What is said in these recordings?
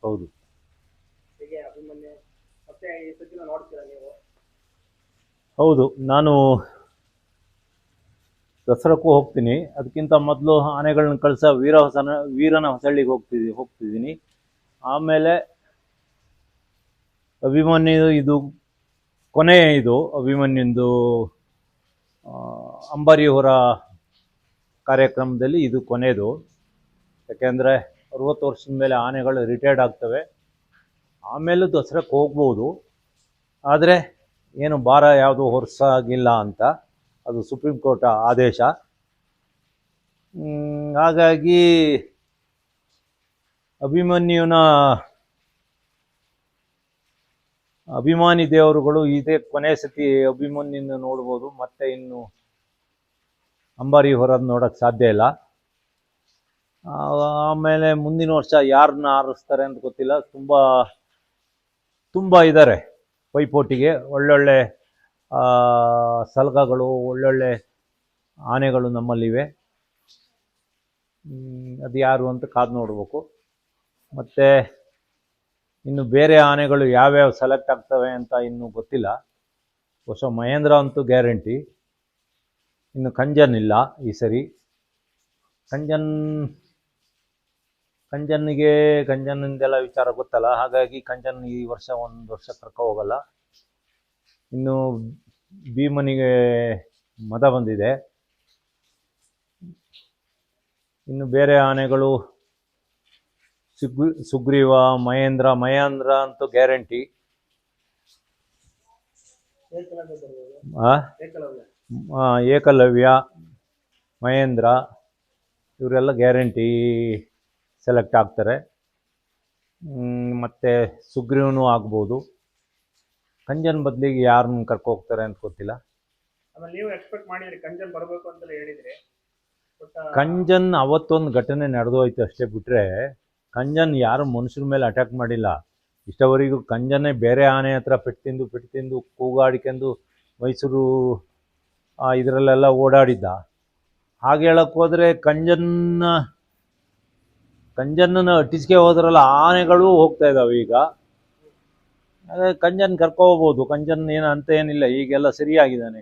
ಹೌದು. ಹೇಗೆ ಅಭಿಮನ್ಯು ಮತ್ತೆ ಈ ಸತಿನ ನೋಡ್ತೀರಾ ನೀವು? ಹೌದು, ನಾನು ದಸರಕ್ಕೂ ಹೋಗ್ತೀನಿ. ಅದಕ್ಕಿಂತ ಮೊದಲು ಆನೆಗಳನ್ನ ಕಳಿಸೋ ವೀರನ ಹೊಸಳ್ಳಿಗೆ ಹೋಗ್ತಿದ್ದೀನಿ. ಆಮೇಲೆ ಅಭಿಮನ್ಯು ಇದು ಕೊನೆ, ಇದು ಅಭಿಮನ್ಯುಂದು ಅಂಬಾರಿ ಹೊರ ಕಾರ್ಯಕ್ರಮದಲ್ಲಿ ಇದು ಕೊನೆಯದು. ಯಾಕೆಂದರೆ 60 ವರ್ಷದ ಮೇಲೆ ಆನೆಗಳು ರಿಟೈರ್ಡ್ ಆಗ್ತವೆ. ಆಮೇಲೂ ದಸರಕ್ಕೆ ಹೋಗ್ಬೋದು, ಆದರೆ ಏನು ಭಾರ ಯಾವುದು ಹೊರಸಾಗಿಲ್ಲ ಅಂತ, ಅದು ಸುಪ್ರೀಂ ಕೋರ್ಟ್ ಆದೇಶ. ಹಾಗಾಗಿ ಅಭಿಮನ್ಯುನ ಅಭಿಮಾನಿ ದೇವರುಗಳು ಇದೇ ಕೊನೆ ಸತಿ ಅಭಿಮನ್ಯುನ ನೋಡ್ಬೋದು. ಮತ್ತೆ ಇನ್ನು ಅಂಬಾರಿ ಹೊರದ್ ನೋಡೋಕ್ಕೆ ಸಾಧ್ಯ ಇಲ್ಲ. ಆಮೇಲೆ ಮುಂದಿನ ವರ್ಷ ಯಾರನ್ನ ಆರಿಸ್ತಾರೆ ಅಂತ ಗೊತ್ತಿಲ್ಲ. ತುಂಬ ಇದ್ದಾರೆ ಪೈಪೋಟಿಗೆ. ಒಳ್ಳೊಳ್ಳೆ ಸಲಗಗಳು, ಒಳ್ಳೊಳ್ಳೆ ಆನೆಗಳು ನಮ್ಮಲ್ಲಿವೆ. ಅದು ಯಾರು ಅಂತ ಕಾದು ನೋಡಬೇಕು. ಮತ್ತು ಇನ್ನು ಬೇರೆ ಆನೆಗಳು ಯಾವ್ಯಾವ ಸೆಲೆಕ್ಟ್ ಆಗ್ತವೆ ಅಂತ ಇನ್ನೂ ಗೊತ್ತಿಲ್ಲ. ಬಹುಶಃ ಮಹೇಂದ್ರ ಅಂತೂ ಗ್ಯಾರಂಟಿ. ಇನ್ನು ಕಂಜನ್ ಇಲ್ಲ ಈ ಸರಿ. ಕಂಜನ್ನಿಂದೆಲ್ಲ ವಿಚಾರ ಗೊತ್ತಲ್ಲ, ಹಾಗಾಗಿ ಕಂಜನ್ ಈ ವರ್ಷ ಒಂದು ವರ್ಷ ಕರ್ಕೊ ಹೋಗಲ್ಲ. ಇನ್ನು ಭೀಮನಿಗೆ ಮದ ಬಂದಿದೆ. ಇನ್ನು ಬೇರೆ ಆನೆಗಳು ಸುಗ್ರೀವ, ಮಹೇಂದ್ರ ಅಂತೂ ಗ್ಯಾರಂಟಿ. ಏಕಲವ್ಯ, ಮಹೇಂದ್ರ ಇವರೆಲ್ಲ ಗ್ಯಾರಂಟಿ ಸೆಲೆಕ್ಟ್ ಆಗ್ತಾರೆ. ಮತ್ತು ಸುಗ್ರೀವನು ಆಗ್ಬೋದು. ಕಂಜನ್ ಬದಲಿಗೆ ಯಾರನ್ನ ಕರ್ಕೊ ಹೋಗ್ತಾರೆ ಅಂತ ಗೊತ್ತಿಲ್ಲ. ಆಮೇಲೆ ನೀವು ಎಕ್ಸ್ಪೆಕ್ಟ್ ಮಾಡಿದ್ರಿ ಕಂಜನ್ ಬರಬೇಕು ಅಂತ ಹೇಳಿದ್ರಿ. ಕಂಜನ್ ಅವತ್ತೊಂದು ಘಟನೆ ನಡೆದೋಯ್ತು ಅಷ್ಟೇ, ಬಿಟ್ಟರೆ ಕಂಜನ್ ಯಾರು ಮನುಷ್ಯರ ಮೇಲೆ ಅಟ್ಯಾಕ್ ಮಾಡಿಲ್ಲ ಇಷ್ಟವರೆಗೂ. ಕಂಜನ್ನೇ ಬೇರೆ ಆನೆ ಹತ್ರ ಪೆಟ್ಟು ತಿಂದು ಕೂಗಾಡಿಕೊಂಡು ಮೈಸೂರು ಇದರಲ್ಲೆಲ್ಲ ಓಡಾಡಿದ್ದ. ಹಾಗೆ ಹೇಳಕ್ಕೆ ಹೋದರೆ ಕಂಜನ್ನ ಅಟ್ಟಿಸ್ಕೆ ಹೋದ್ರಲ್ಲ ಆನೆಗಳು ಹೋಗ್ತಾ ಇದ್ದಾವೆ ಈಗ. ಅದೇ ಕಂಜನ್ ಕರ್ಕೊ ಹೋಗ್ಬೋದು. ಕಂಜನ್ ಅಂತ ಏನಿಲ್ಲ, ಈಗೆಲ್ಲ ಸರಿಯಾಗಿದ್ದಾನೆ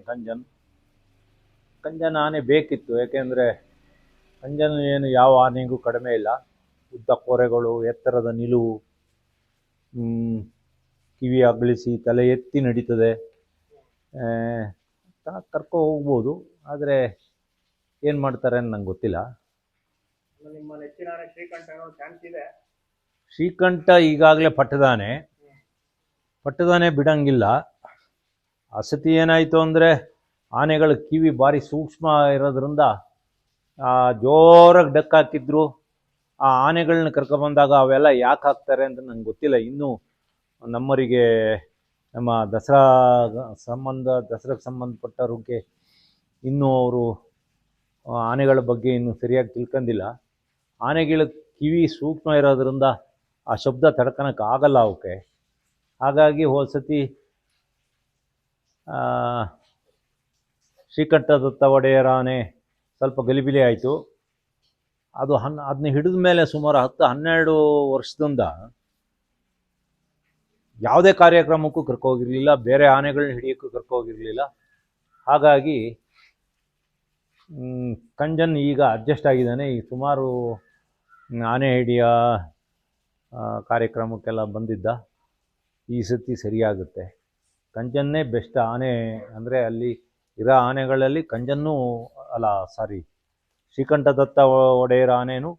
ಕಂಜನ್ ಆನೆ ಬೇಕಿತ್ತು. ಯಾಕೆಂದರೆ ಕಂಜನ್ ಏನು ಯಾವ ಆನೆಗೂ ಕಡಿಮೆ ಇಲ್ಲ. ಉದ್ದ ಕೋರೆಗಳು, ಎತ್ತರದ ನಿಲುವು, ಕಿವಿ ಅಗಲಿಸಿ ತಲೆ ಎತ್ತಿ ನಡೀತದೆ. ಕರ್ಕೊ ಹೋಗ್ಬೋದು, ಆದರೆ ಏನು ಮಾಡ್ತಾರೆ ಅಂತ ನಂಗೆ ಗೊತ್ತಿಲ್ಲ. ನಿಮ್ಮ ನೆಚ್ಚಿನ ಆನೆ ಶ್ರೀಕಂಠ ಚಾನ್ಸ್ ಇದೆ? ಶ್ರೀಕಂಠ ಈಗಾಗಲೇ ಪಟ್ಟದಾನೆ ಬಿಡಂಗಿಲ್ಲ. ಆ ಸತಿ ಏನಾಯಿತು ಅಂದರೆ ಆನೆಗಳ ಕಿವಿ ಭಾರಿ ಸೂಕ್ಷ್ಮ ಇರೋದ್ರಿಂದ ಜೋರಾಗಿ ಡಕ್ ಹಾಕಿದ್ರು. ಆ ಆನೆಗಳನ್ನ ಕರ್ಕೊಬಂದಾಗ ಅವೆಲ್ಲ ಯಾಕೆ ಹಾಕ್ತಾರೆ ಅಂತ ನಂಗೆ ಗೊತ್ತಿಲ್ಲ. ಇನ್ನೂ ನಮ್ಮವರಿಗೆ, ನಮ್ಮ ದಸರಾಗೆ ಸಂಬಂಧಪಟ್ಟವ್ರಿಗೆ ಇನ್ನೂ ಅವರು ಆನೆಗಳ ಬಗ್ಗೆ ಇನ್ನೂ ಸರಿಯಾಗಿ ತಿಳ್ಕೊಂಡಿಲ್ಲ. ಆನೆಗಳ ಕಿವಿ ಸೂಕ್ಷ್ಮ ಇರೋದ್ರಿಂದ ಆ ಶಬ್ದ ತಡ್ಕೊಳಕ್ಕೆ ಆಗಲ್ಲ ಅವಕ್ಕೆ. ಹಾಗಾಗಿ ಹೋದ ಸತಿ ಶ್ರೀಕಂಠದತ್ತ ಒಡೆಯರ ಆನೆ ಸ್ವಲ್ಪ ಗಲಿಬಿಲಿ ಆಯಿತು. ಅದನ್ನ ಹಿಡಿದ ಮೇಲೆ ಸುಮಾರು 10-12 ವರ್ಷದಿಂದ ಯಾವುದೇ ಕಾರ್ಯಕ್ರಮಕ್ಕೂ ಕರ್ಕೋಗಿರಲಿಲ್ಲ, ಬೇರೆ ಆನೆಗಳನ್ನ ಹಿಡಿಯೋಕ್ಕೂ ಕರ್ಕೋಗಿರಲಿಲ್ಲ. ಹಾಗಾಗಿ ಕಂಜನ್ ಈಗ ಅಡ್ಜಸ್ಟ್ ಆಗಿದ್ದಾನೆ. ಈ ಸುಮಾರು ಆನೆ ಹಿಡಿಯ ಕಾರ್ಯಕ್ರಮಕ್ಕೆಲ್ಲ ಬಂದಿದ್ದ. ಈ ಸತಿ ಸರಿಯಾಗುತ್ತೆ. ಕಂಜನ್ನೇ ಬೆಸ್ಟ್ ಆನೆ. ಅಂದರೆ ಅಲ್ಲಿ ಇರೋ ಆನೆಗಳಲ್ಲಿ ಶ್ರೀಕಂಠದತ್ತ ಒಡೆಯರ ಆನೆಯೂ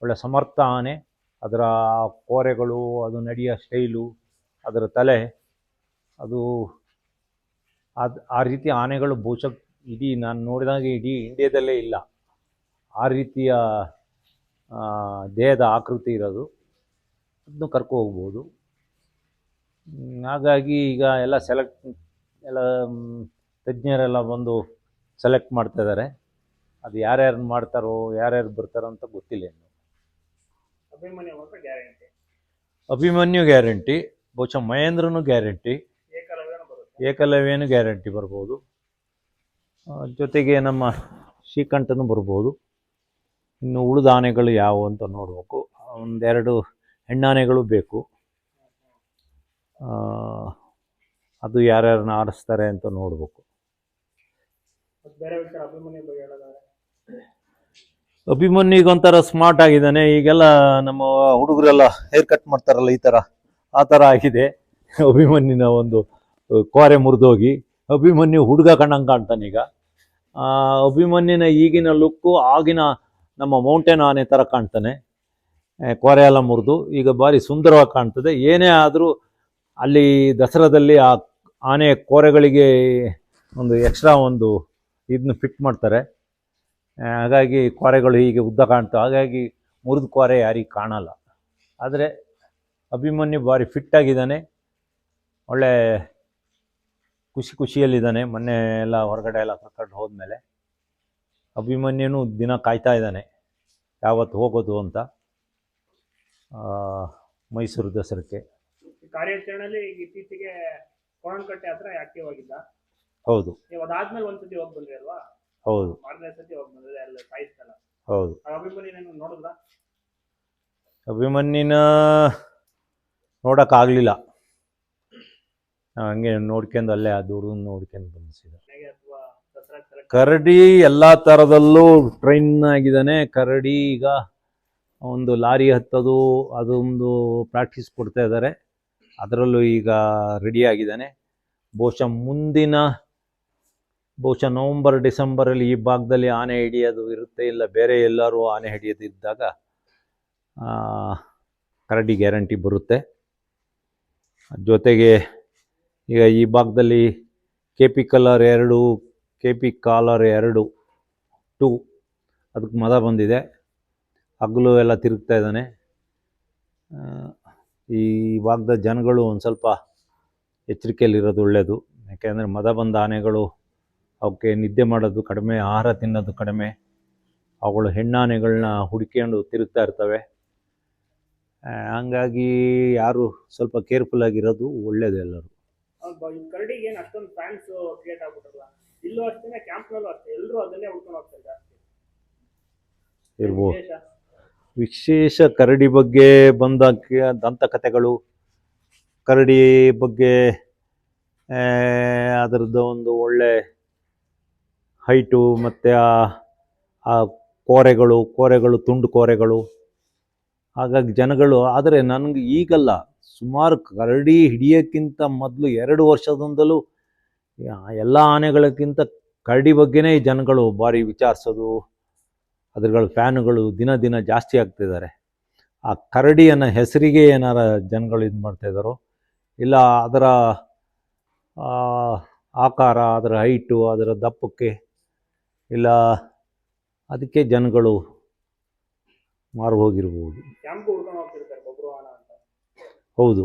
ಒಳ್ಳೆ ಸಮರ್ಥ ಆನೆ. ಅದರ ಕೋರೆಗಳು, ಅದು ನಡೆಯೋ ಸ್ಟೈಲು, ಅದರ ತಲೆ, ಅದು ಆ ರೀತಿ ಆನೆಗಳು ಬಹುಶಃ ನಾನು ನೋಡಿದಾಗ ಇಡೀ ಇಂಡಿಯಾದಲ್ಲೇ ಇಲ್ಲ ಆ ರೀತಿಯ ದೇಹದ ಆಕೃತಿ ಇರೋದು. ಅದನ್ನು ಕರ್ಕೊ ಹೋಗ್ಬೋದು. ಹಾಗಾಗಿ ಈಗ ಎಲ್ಲ ತಜ್ಞರೆಲ್ಲ ಬಂದು ಸೆಲೆಕ್ಟ್ ಮಾಡ್ತಾಯಿದ್ದಾರೆ. ಅದು ಯಾರ್ಯಾರು ಮಾಡ್ತಾರೋ, ಯಾರ್ಯಾರು ಬರ್ತಾರೋ ಅಂತ ಗೊತ್ತಿಲ್ಲ ಇನ್ನು. ಅಭಿಮನ್ಯು ಗ್ಯಾರಂಟಿ, ಬಹುಶಃ ಮಹೇಂದ್ರನು ಗ್ಯಾರಂಟಿ, ಏಕಲವ್ಯನೂ ಗ್ಯಾರಂಟಿ ಬರ್ಬೋದು. ಜೊತೆಗೆ ನಮ್ಮ ಶ್ರೀಕಂಠನೂ ಬರ್ಬೋದು. ಇನ್ನು ಉಳಿದ ಆನೆಗಳು ಯಾವುವು ಅಂತ ನೋಡಬೇಕು. ಒಂದೆರಡು ಹೆಣ್ಣಾನೆಗಳು ಬೇಕು. ಅದು ಯಾರ್ಯಾರನ್ನ ಆರಿಸ್ತಾರೆ ಅಂತ ನೋಡಬೇಕು. ಮತ್ತೆ ಬೇರೆ ವಿಚಾರ ಅಭಿಮನ್ಯು ಬಗ್ಗೆ ಹೇಳೋದಾದ್ರೆ ಅಭಿಮನ್ಯು ಈಗ ಒಂಥರ ಸ್ಮಾರ್ಟ್ ಆಗಿದ್ದಾನೆ. ಈಗೆಲ್ಲ ನಮ್ಮ ಹುಡುಗರೆಲ್ಲ ಹೇರ್ ಕಟ್ ಮಾಡ್ತಾರಲ್ಲ ಈ ಥರ, ಆ ಥರ ಆಗಿದೆ ಅಭಿಮನ್ಯುನ ಒಂದು ಕೋರೆ ಮುರಿದೋಗಿ. ಅಭಿಮನ್ಯು ಹುಡುಗ ಕಣ್ಣಂಗೆ ಕಾಣ್ತಾನೆ ಈಗ. ಅಭಿಮನ್ಯುನ ಈಗಿನ ಲುಕ್ಕು ಆಗಿನ ನಮ್ಮ ಮೌಂಟೇನ್ ಆನೆ ಥರ ಕಾಣ್ತಾನೆ. ಕೋರೆ ಎಲ್ಲ ಮುರಿದು ಈಗ ಭಾರಿ ಸುಂದರವಾಗಿ ಕಾಣ್ತದೆ. ಏನೇ ಆದರೂ ಅಲ್ಲಿ ದಸರಾದಲ್ಲಿ ಆ ಆನೆ ಕೋರೆಗಳಿಗೆ ಒಂದು ಎಕ್ಸ್ಟ್ರಾ ಒಂದು ಇದನ್ನ ಫಿಟ್ ಮಾಡ್ತಾರೆ. ಹಾಗಾಗಿ ಕೋರೆಗಳು ಹೀಗೆ ಉದ್ದ ಕಾಣ್ತವೆ. ಹಾಗಾಗಿ ಮುರಿದ ಕೋರೆ ಯಾರಿಗೆ ಕಾಣಲ್ಲ. ಆದರೆ ಅಭಿಮನ್ಯು ಭಾರಿ ಫಿಟ್ಟಾಗಿದ್ದಾನೆ, ಒಳ್ಳೆ ಖುಷಿಯಲ್ಲಿದ್ದಾನೆ. ಮೊನ್ನೆ ಎಲ್ಲ ಹೊರಗಡೆ ಎಲ್ಲ ಕರ್ಕೊಂಡು ಹೋದ್ಮೇಲೆ ಅಭಿಮನ್ಯುನು ದಿನ ಕಾಯ್ತಾ ಇದ್ದಾನೆ ಯಾವತ್ತು ಹೋಗೋದು ಅಂತ ಮೈಸೂರು ದಸರಕ್ಕೆ. ಕಾರ್ಯಾಚರಣೆಯಲ್ಲಿ ಈಗ ಇತ್ತೀಚೆಗೆ ಕೋಣನಕಟ್ಟೆ ಹತ್ರ ಆಕ್ಟಿವ್ ಆಗಿದ್ದ. ಹೌದು. ನೀವು ಅದಾದ್ಮೇಲೆ ಒಂದ್ಸತಿ ಹೋಗಿ ಬಂದ್ರಿ ಅಲ್ವಾ? ಹೌದು. 6ನೇ ಸತಿ ಹೋಗಿ ಬಂದ್ರೆ ಎಲ್ಲ ಸಾಯಿಸ್ತಲ್ಲ. ಹೌದು. ಅಭಿಮನ್ಯು ನೋಡಿದ್ರಾ? ಅಭಿಮನ್ಯುನ ನೋಡೋಕ್ಕಾಗಲಿಲ್ಲ. ಹಂಗೆ ನೋಡ್ಕೊಂಡು ಅಲ್ಲೇ ಆ ದೂರದಿಂದ ನೋಡ್ಕೊಂಡು ಬಂದಿಸಿದ. ಕರಡಿ ಎಲ್ಲ ಥರದಲ್ಲೂ ಟ್ರೈನ್ ಆಗಿದ್ದಾನೆ. ಕರಡಿ ಈಗ ಒಂದು ಲಾರಿ ಹತ್ತೋದು ಅದೊಂದು ಪ್ರಾಕ್ಟೀಸ್ ಕೊಡ್ತಾ ಇದ್ದಾರೆ. ಅದರಲ್ಲೂ ಈಗ ರೆಡಿ ಆಗಿದ್ದಾನೆ. ಬಹುಶಃ ನವಂಬರ್ ಡಿಸೆಂಬರಲ್ಲಿ ಈ ಭಾಗದಲ್ಲಿ ಆನೆ ಹಿಡಿಯೋದು ಇರುತ್ತೆ, ಇಲ್ಲ ಬೇರೆ ಎಲ್ಲರೂ ಆನೆ ಹಿಡಿಯೋದು ಇದ್ದಾಗ ಕರಡಿ ಗ್ಯಾರಂಟಿ ಬರುತ್ತೆ. ಜೊತೆಗೆ ಈಗ ಈ ಭಾಗದಲ್ಲಿ KP ಕಾಲರ್ 2 ಅದಕ್ಕೆ ಮದ ಬಂದಿದೆ. ಹಗಲು ಎಲ್ಲ ತಿರುಗ್ತಾ ಇದ್ದಾನೆ. ಈ ಭಾಗದ ಜನಗಳು ಒಂದು ಸ್ವಲ್ಪ ಎಚ್ಚರಿಕೆಯಲ್ಲಿರೋದು ಒಳ್ಳೆಯದು. ಯಾಕೆಂದರೆ ಮದ ಬಂದ ಆನೆಗಳು ಅವಕ್ಕೆ ನಿದ್ದೆ ಮಾಡೋದು ಕಡಿಮೆ, ಆಹಾರ ತಿನ್ನೋದು ಕಡಿಮೆ. ಅವುಗಳು ಹೆಣ್ಣಾನೆಗಳನ್ನ ಹುಡುಕಿಕೊಂಡು ತಿರುಗ್ತಾ ಇರ್ತವೆ. ಹಂಗಾಗಿ ಯಾರು ಸ್ವಲ್ಪ ಕೇರ್ಫುಲ್ಲಾಗಿರೋದು ಒಳ್ಳೆಯದು ಎಲ್ಲರೂ. ಕರಡಿಗೆ ಏನು ಅಷ್ಟೊಂದು ಫ್ಯಾನ್ಸ್ ಕ್ರಿಯೇಟ್ ಆಗ್ಬಿಟ್ರಲ್ಲ, ಇಲ್ಲೂ ಅಷ್ಟೇ, ಕ್ಯಾಂಪ್ನಲ್ಲೂ ಅಷ್ಟೇ, ಎಲ್ಲರೂ ಅದನ್ನೇ ಹುಡ್ಕೊಂಡು ಹೋಗ್ತಾರೆ ಜಾಸ್ತಿ. ಇರ್ಬೋದು. ವಿಶೇಷ ಕರಡಿ ಬಗ್ಗೆ ಬಂದ ದಂತಕಥೆಗಳು, ಕರಡಿ ಬಗ್ಗೆ ಅದರದ್ದು ಒಂದು ಒಳ್ಳೆ ಹೈಟು ಮತ್ತು ಆ ಕೋರೆಗಳು ತುಂಡು ಕೋರೆಗಳು. ಹಾಗಾಗಿ ಜನಗಳು, ಆದರೆ ನನಗೆ ಈಗಲ್ಲ, ಸುಮಾರು ಕರಡಿ ಹಿಡಿಯೋಕ್ಕಿಂತ ಮೊದಲು 2 ವರ್ಷದಿಂದಲೂ ಎಲ್ಲ ಆನೆಗಳಕ್ಕಿಂತ ಕರಡಿ ಬಗ್ಗೆನೇ ಜನಗಳು ಭಾರಿ ವಿಚಾರಿಸೋದು, ಅದ್ರಗಳ ಫ್ಯಾನುಗಳು ದಿನ ಜಾಸ್ತಿ ಆಗ್ತಿದ್ದಾರೆ. ಆ ಕರಡಿಯನ್ನು ಹೆಸರಿಗೆ ಏನಾರ ಜನಗಳು ಇದು ಮಾಡ್ತಾಯಿದ್ದಾರೋ, ಇಲ್ಲ ಅದರ ಆಕಾರ, ಅದರ ಹೈಟು, ಅದರ ದಪ್ಪಕ್ಕೆ, ಇಲ್ಲ ಅದಕ್ಕೆ ಜನಗಳು ಮಾರು ಹೋಗಿರ್ಬೋದು. ಹೌದು,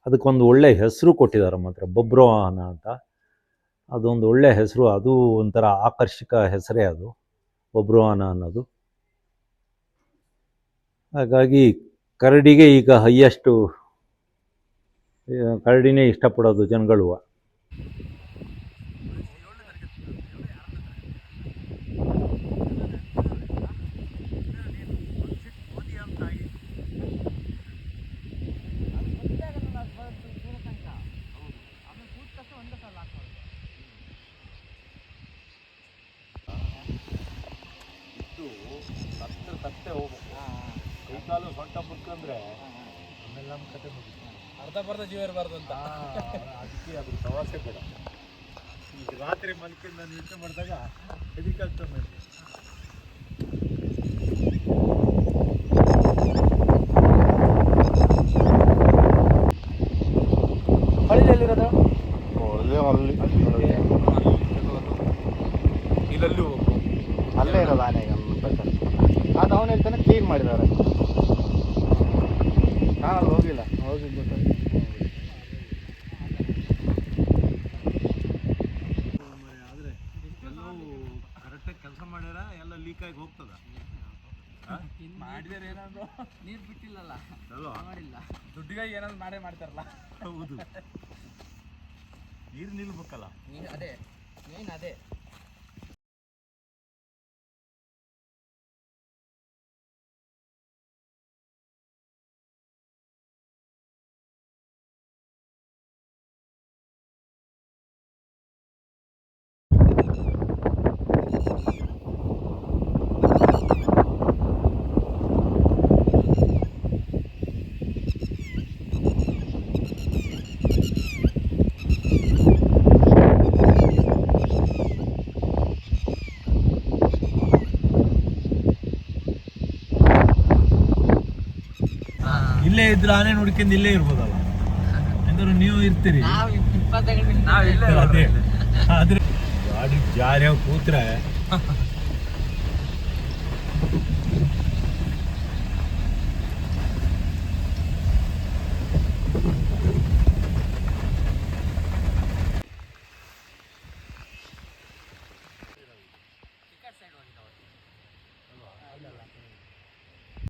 ಅದಕ್ಕೊಂದು ಒಳ್ಳೆ ಹೆಸರು ಕೊಟ್ಟಿದ್ದಾರೆ ಮಾತ್ರ, ಬಬ್ರುವಾಹನ ಅಂತ. ಅದೊಂದು ಒಳ್ಳೆ ಹೆಸರು. ಅದು ಒಂಥರ ಆಕರ್ಷಕ ಹೆಸರೇ ಅದು, ಬಬ್ರುವಾಹನ ಅನ್ನೋದು. ಹಾಗಾಗಿ ಕರಡಿಗೆ ಈಗ ಹೈಯೆಸ್ಟು ಕರಡಿನೇ ಇಷ್ಟಪಡೋದು ಜನಗಳು. ಕತ್ತೆ ಹೋಗ್ಬೇಕು, ಕೈಕಾಲು ಸೊಂಟ ಮುಟ್ಕೊಂಡ್ರೆ ಆಮೇಲೆ ನಮ್ಮ ಕತೆ ಮುಗಿತು. ಅರ್ಧ ಜೀವ ಇರಬಾರ್ದು ಅಂತ ಅದಕ್ಕೆ ಅದ್ರ ಪ್ರವಾಸ ಬೇಡ. ಈಗ ರಾತ್ರಿ ಮಲ್ಕೊಂಡು ನಾನು ಯೋಚನೆ ಮಾಡಿದಾಗ ಹೆದರಿಕಾಗ್ತದೆ ನನಗೆ. ಹಳ್ಳಿಯಲ್ಲಿರೋದು ಇಲ್ಲಲ್ಲಿ ಹೋಗು, ಅಲ್ಲೇ ಇರೋದು ಆನೆ. ಅದು ಅವನು ಹೇಳ್ತಾನೆ ಕ್ಲೀನ್ ಮಾಡಿದ್ದಾರೆ. ನಾನು ಹೋಗಿಲ್ಲ, ಹೋಗಿ ಗೊತ್ತಾಯ್ತು. ಆದರೆ ಎಲ್ಲವೂ ಕರೆಕ್ಟಾಗಿ ಕೆಲಸ ಮಾಡ್ಯಾರ, ಎಲ್ಲ ಲೀಕಾಗಿ ಹೋಗ್ತದ. ಮಾಡಿದಾರೆ ಏನಾದ್ರು ನೀರು ಬಿಟ್ಟಿಲ್ಲಲ್ಲ, ಮಾಡಿಲ್ಲ. ದುಡ್ಡಿಗಾಗಿ ಏನಾದ್ರು ಮಾಡ್ತಾರಲ್ಲ. ಹೌದು, ನೀರು ನಿಲ್ಬೇಕಲ್ಲ. ಅದೇ ಮೇನ್ ಅದೇ. ಇಲ್ಲೇ ಇದ್ರೆ ಆನೆ ನೋಡ್ಕೊಂಡು ಇಲ್ಲೇ ಇರ್ಬೋದಲ್ಲ, ಅಂದ್ರೆ ನೀವು ಇರ್ತೀರಿ. ನಾವು 20 ನಾವು ಇಲ್ಲೇ ಅದೇ ಆದ್ರೆ ಗಾಡಿ ಜಾರಿಯಾಗಿ ಕೂತ್ರೆ